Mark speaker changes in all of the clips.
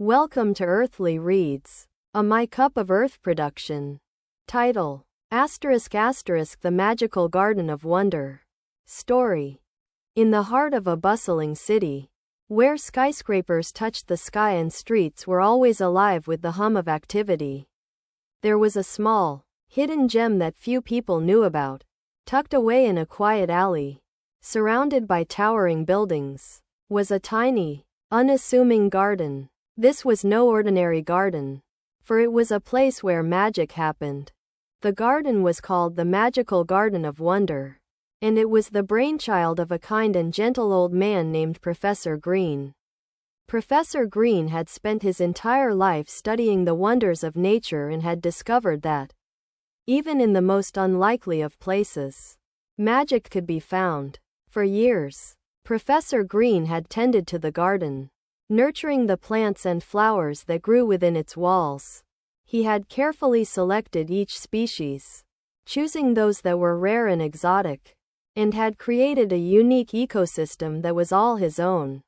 Speaker 1: Welcome to Earthly Reads, a My Cup of Earth production. Title: The Magical Garden of Wonder. Story: in the heart of a bustling city, where skyscrapers touched the sky and streets were always alive with the hum of activity, there was a small, hidden gem that few people knew about. Tucked away in a quiet alley, surrounded by towering buildings, was a tiny, unassuming garden. This was no ordinary garden, for it was a place where magic happened. The garden was called the Magical Garden of Wonder, and it was the brainchild of a kind and gentle old man named Professor Green. Professor Green had spent his entire life studying the wonders of nature and had discovered that, even in the most unlikely of places, magic could be found. For years, Professor Green had tended to the garden, nurturing the plants and flowers that grew within its walls. He had carefully selected each species, choosing those that were rare and exotic, and had created a unique ecosystem that was all his own.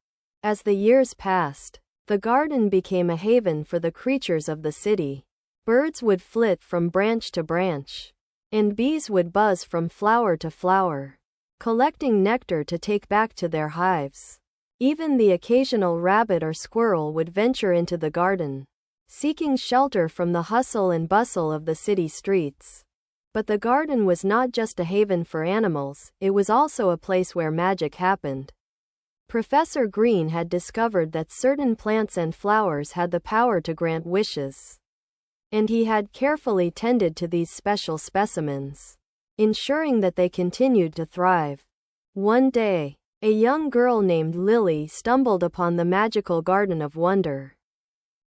Speaker 1: As the years passed, the garden became a haven for the creatures of the city. Birds would flit from branch to branch, and bees would buzz from flower to flower, collecting nectar to take back to their hives. Even the occasional rabbit or squirrel would venture into the garden, seeking shelter from the hustle and bustle of the city streets. But the garden was not just a haven for animals, it was also a place where magic happened. Professor Green had discovered that certain plants and flowers had the power to grant wishes, and he had carefully tended to these special specimens, ensuring that they continued to thrive. One day, a young girl named Lily stumbled upon the Magical Garden of Wonder.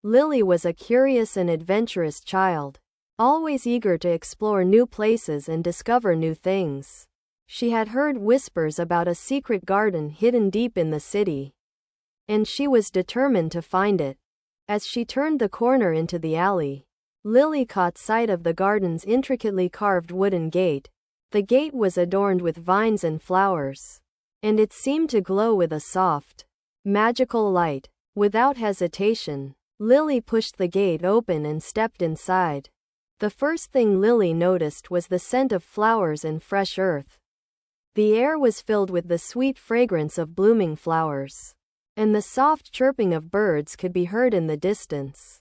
Speaker 1: Lily was a curious and adventurous child, always eager to explore new places and discover new things. She had heard whispers about a secret garden hidden deep in the city, and she was determined to find it. As she turned the corner into the alley, Lily caught sight of the garden's intricately carved wooden gate. The gate was adorned with vines and flowers, and it seemed to glow with a soft, magical light. Without hesitation, Lily pushed the gate open and stepped inside. The first thing Lily noticed was the scent of flowers and fresh earth. The air was filled with the sweet fragrance of blooming flowers, and the soft chirping of birds could be heard in the distance.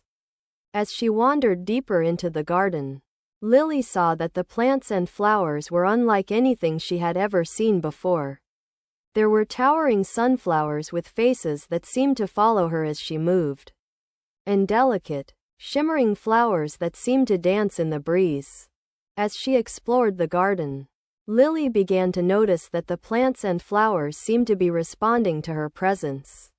Speaker 1: As she wandered deeper into the garden, Lily saw that the plants and flowers were unlike anything she had ever seen before. There were towering sunflowers with faces that seemed to follow her as she moved, and delicate, shimmering flowers that seemed to dance in the breeze. As she explored the garden, Lily began to notice that the plants and flowers seemed to be responding to her presence.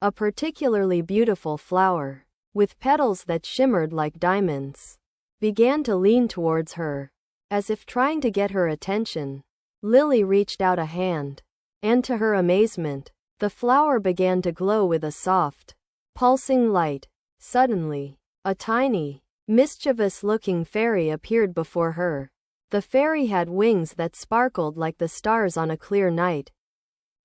Speaker 1: A particularly beautiful flower, with petals that shimmered like diamonds, began to lean towards her. As if trying to get her attention, Lily reached out a hand, and to her amazement, the flower began to glow with a soft, pulsing light. Suddenly, a tiny, mischievous-looking fairy appeared before her. The fairy had wings that sparkled like the stars on a clear night,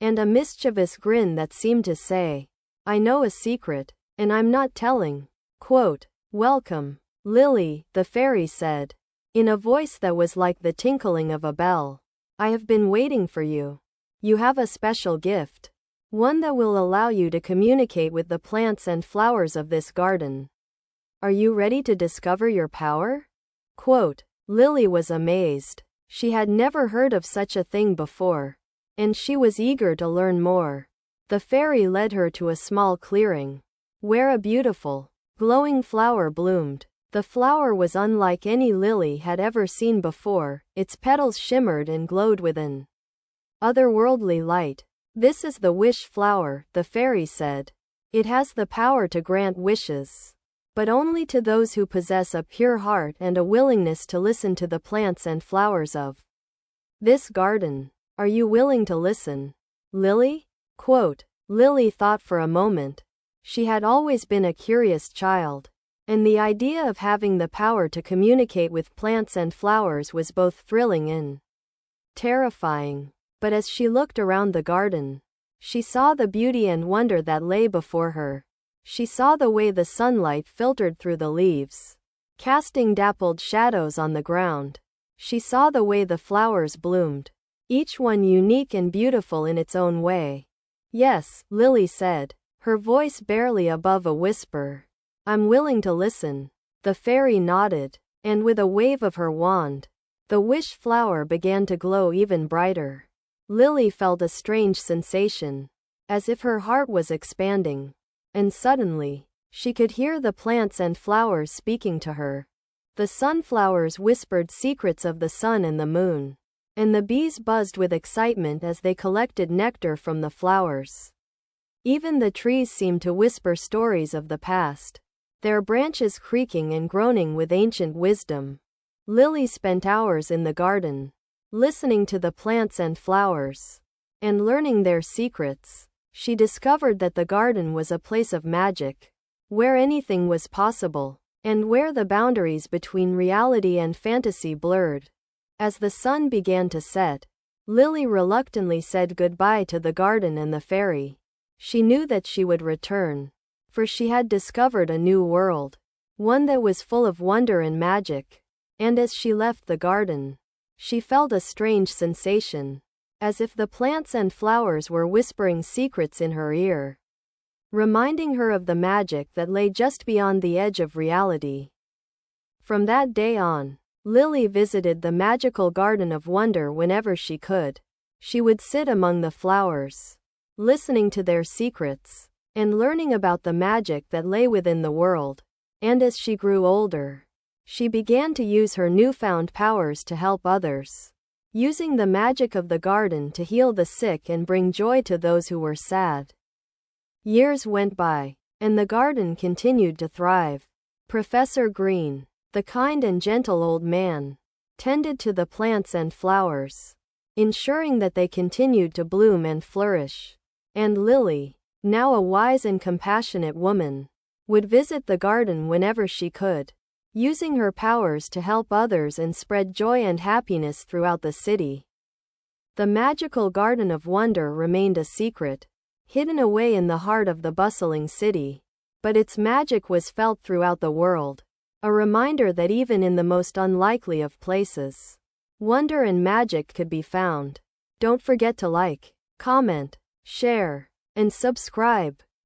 Speaker 1: and a mischievous grin that seemed to say, "I know a secret, and I'm not telling." Quote, "Welcome, Lily," the fairy said, in a voice that was like the tinkling of a bell. "I have been waiting for you. You have a special gift, one that will allow you to communicate with the plants and flowers of this garden. Are you ready to discover your power?" Quote, Lily was amazed. She had never heard of such a thing before, and she was eager to learn more. The fairy led her to a small clearing, where a beautiful, glowing flower bloomed. The flower was unlike any Lily had ever seen before. Its petals shimmered and glowed with an otherworldly light. "This is the wish flower," the fairy said. "It has the power to grant wishes, but only to those who possess a pure heart and a willingness to listen to the plants and flowers of this garden. Are you willing to listen, Lily?" Quote, Lily thought for a moment. She had always been a curious child, and the idea of having the power to communicate with plants and flowers was both thrilling and terrifying. But as she looked around the garden, she saw the beauty and wonder that lay before her. She saw the way the sunlight filtered through the leaves, casting dappled shadows on the ground. She saw the way the flowers bloomed, each one unique and beautiful in its own way. Yes, Lily said, her voice barely above a whisper. I'm willing to listen. The fairy nodded, and with a wave of her wand, the wish flower began to glow even brighter. Lily felt a strange sensation, as if her heart was expanding. And suddenly, she could hear the plants and flowers speaking to her. The sunflowers whispered secrets of the sun and the moon, and the bees buzzed with excitement as they collected nectar from the flowers. Even the trees seemed to whisper stories of the past, their branches creaking and groaning with ancient wisdom. Lily spent hours in the garden, listening to the plants and flowers, and learning their secrets. She discovered that the garden was a place of magic, where anything was possible, and where the boundaries between reality and fantasy blurred. As the sun began to set, Lily reluctantly said goodbye to the garden and the fairy. She knew that she would return, for she had discovered a new world, one that was full of wonder and magic. And as she left the garden, she felt a strange sensation, as if the plants and flowers were whispering secrets in her ear, reminding her of the magic that lay just beyond the edge of reality. From that day on, Lily visited the magical Garden of Wonder whenever she could. She would sit among the flowers, listening to their secrets, and learning about the magic that lay within the world. And as she grew older, she began to use her newfound powers to help others, using the magic of the garden to heal the sick and bring joy to those who were sad. Years went by, and the garden continued to thrive. Professor Green, the kind and gentle old man, tended to the plants and flowers, ensuring that they continued to bloom and flourish. And Lily, now a wise and compassionate woman, would visit the garden whenever she could, using her powers to help others and spread joy and happiness throughout the city. The magical Garden of Wonder remained a secret, hidden away in the heart of the bustling city, but its magic was felt throughout the world, a reminder that even in the most unlikely of places, wonder and magic could be found. Don't forget to like, comment, share, and subscribe.